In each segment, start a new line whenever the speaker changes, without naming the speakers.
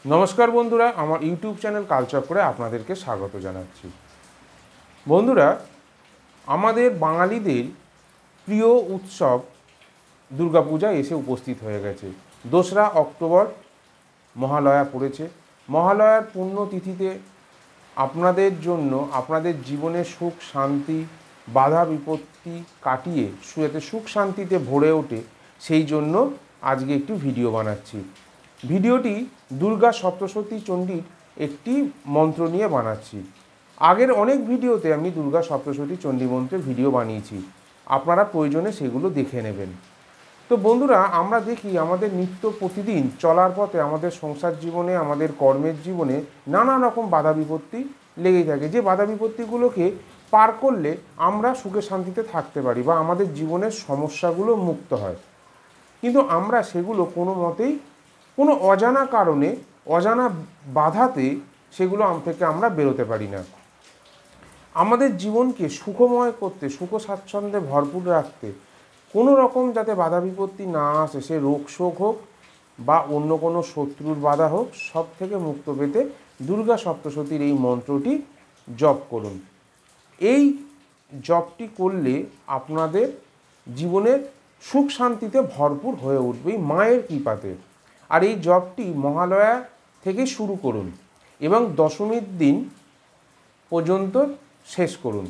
নমস্কার বন্ধুরা, আমার ইউটিউব চ্যানেল কালচক্রে আপনাদেরকে স্বাগত জানাচ্ছি। বন্ধুরা, আমাদের বাঙালিদের প্রিয় উৎসব দুর্গাপূজা এসে উপস্থিত হয়ে গেছে। 2রা অক্টোবর মহালয়া পড়েছে। মহালয়ার পুণ্যতিথিতে আপনাদের জন্য আপনাদের জীবনে সুখ শান্তি বাধা বিপত্তি কাটিয়ে যাতে সুখ শান্তিতে ভরে ওঠে, সেই জন্য আজকে একটি ভিডিও বানাচ্ছি। ভিডিওটি দুর্গা সপ্তশতী চণ্ডীর একটি মন্ত্র নিয়ে বানাচ্ছি। আগের অনেক ভিডিওতে আমি দুর্গা সপ্তশতী চণ্ডী মন্ত্রের ভিডিও বানিয়েছি, আপনারা প্রয়োজনে সেগুলো দেখে নেবেন। তো বন্ধুরা, আমরা দেখি আমাদের নিত্য প্রতিদিন চলার পথে আমাদের সংসার জীবনে, আমাদের কর্মের জীবনে নানা রকম বাধা বিপত্তি লেগেই থাকে। যে বাধা বিপত্তিগুলোকে পার করলে আমরা সুখে শান্তিতে থাকতে পারি বা আমাদের জীবনের সমস্যাগুলো মুক্ত হয়, কিন্তু আমরা সেগুলো কোনো মতেই কোনো অজানা কারণে অজানা বাধাতে সেগুলো থেকে আমরা বেরোতে পারি না। আমাদের জীবনকে সুখময় করতে, সুখ স্বাচ্ছন্দ্যে ভরপুর রাখতে কোনো রকম যাতে বাধা বিপত্তি না আসে, সে রোগ শোক হোক বা অন্য কোনো শত্রুর বাধা হোক, সব থেকে মুক্ত পেতে দুর্গা সপ্তশতীর এই মন্ত্রটি জপ করুন। এই জপটি করলে আপনাদের জীবনের সুখ শান্তিতে ভরপুর হয়ে উঠবে মায়ের কৃপাতে। আর এই জপটি মহালয়া থেকে শুরু করুন এবং দশমীর দিন পর্যন্ত শেষ করুন।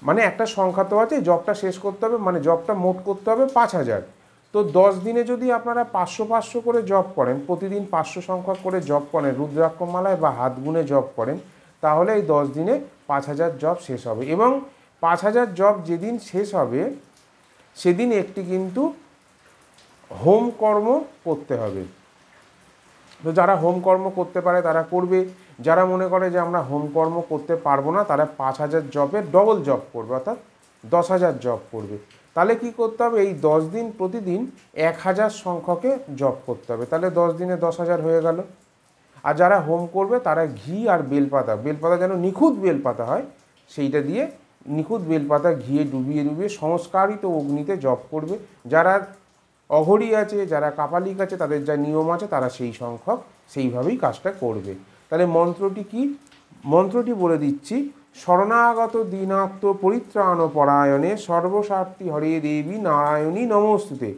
মানে একটা সংখ্যা তো আছে, জপটা শেষ করতে হবে, মানে জপটা মোট করতে হবে 5000। তো 10 দিনে যদি আপনারা 500 করে জপ করেন, প্রতিদিন 500 সংখ্যক করে জপ করেন, রুদ্রাক্ষমালায় বা হাত গুনে জপ করেন, তাহলে এই 10 দিনে 5000 জপ শেষ হবে। এবং 5000 জপ যেদিন শেষ হবে সেদিন একটি কিন্তু হোম কর্ম করতে হবে। তো যারা হোম কর্ম করতে পারে তারা করবে, যারা মনে করে যে আমরা হোম কর্ম করতে পারবো না, তারা 5000 জপের ডবল জপ করবে, অর্থাৎ 10000 জপ করবে। তাহলে কি করতে হবে, এই 10 দিন প্রতিদিন 1000 সংখ্যকে জপ করতে হবে, তাহলে 10 দিনে 10000 হয়ে গেল। আর যারা হোম করবে তারা ঘি আর বেলপাতা যেন নিখুঁত বেলপাতা হয়, সেইটা দিয়ে নিখুঁত বেলপাতা ঘিয়ে ডুবিয়ে সংস্কারিত অগ্নিতে জপ করবে। যারা অঘরী আছে, যারা কাপালিক আছে, তাদের যা নিয়ম আছে তারা সেই সংখ্যক সেইভাবেই কাজটা করবে। তাহলে মন্ত্রটি কি? মন্ত্রটি বলে দিচ্ছি। শরণাগত দীনাত্ম পরিত্রাণ পরায়ণে সর্বস্বার্থী হরে দেবী নারায়ণী নমস্তুতে।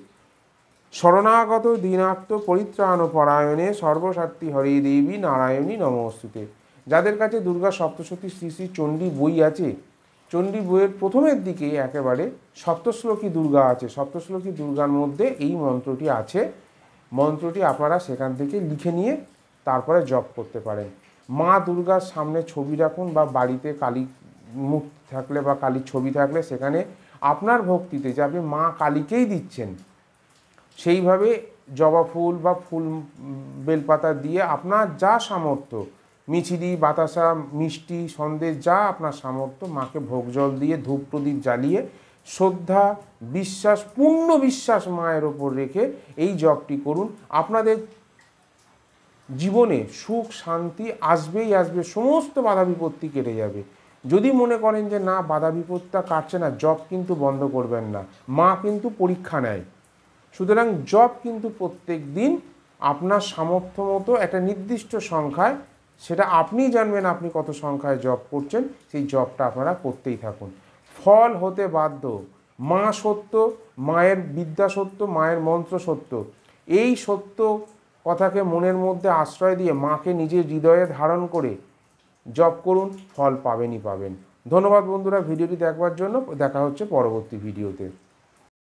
শরণাগত দীনাত্ম পরিত্রাণ পরায়ণে সর্বস্বার্থী হরে দেবী নারায়ণী নমস্তুতে। যাদের কাছে দুর্গা সপ্তশতী শ্রী শ্রী চণ্ডী বই আছে, চণ্ডী বইয়ের প্রথমের দিকে একেবারে সপ্তশ্লোকী দুর্গা আছে, সপ্তশ্লোকী দুর্গার মধ্যে এই মন্ত্রটি আছে। মন্ত্রটি আপনারা সেখান থেকে লিখে নিয়ে তারপরে জপ করতে পারেন। মা দুর্গার সামনে ছবি রাখুন বা বাড়িতে কালী মুখ থাকলে বা কালীর ছবি থাকলে সেখানে আপনার ভক্তিতে যে আপনি মা কালীকেই দিচ্ছেন, সেইভাবে জবা ফুল বা ফুল বেলপাতা দিয়ে আপনার যা সামর্থ্য, মিছিরি বাতাসা মিষ্টি সন্দেশ যা আপনার সামর্থ্য, মাকে ভোগ জল দিয়ে ধূপ প্রদীপ জ্বালিয়ে শ্রদ্ধা বিশ্বাস, পূর্ণ বিশ্বাস মায়ের ওপর রেখে এই জপটি করুন। আপনাদের জীবনে সুখ শান্তি আসবেই আসবে, সমস্ত বাধা বিপত্তি কেটে যাবে। যদি মনে করেন যে না বাধা বিপত্তিটা কাটছে না, জপ কিন্তু বন্ধ করবেন না, মা কিন্তু পরীক্ষা নেয়। সুতরাং জপ কিন্তু প্রত্যেক দিন আপনার সামর্থ্য মতো একটা নির্দিষ্ট সংখ্যায়, সেটা আপনিই জানবেন আপনি কত সংখ্যায় জপ করছেন, সেই জপটা আপনারা করতেই থাকুন। ফল হতে বাধ্য, মা সত্য, মায়ের বিদ্যা সত্য, মায়ের মন্ত্র সত্য। এই সত্য কথাকে মনের মধ্যে আশ্রয় দিয়ে মাকে নিজের হৃদয়ে ধারণ করে জপ করুন, ফল পাবেনই পাবেন। ধন্যবাদ বন্ধুরা ভিডিওটি দেখবার জন্য। দেখা হচ্ছে পরবর্তী ভিডিওতে।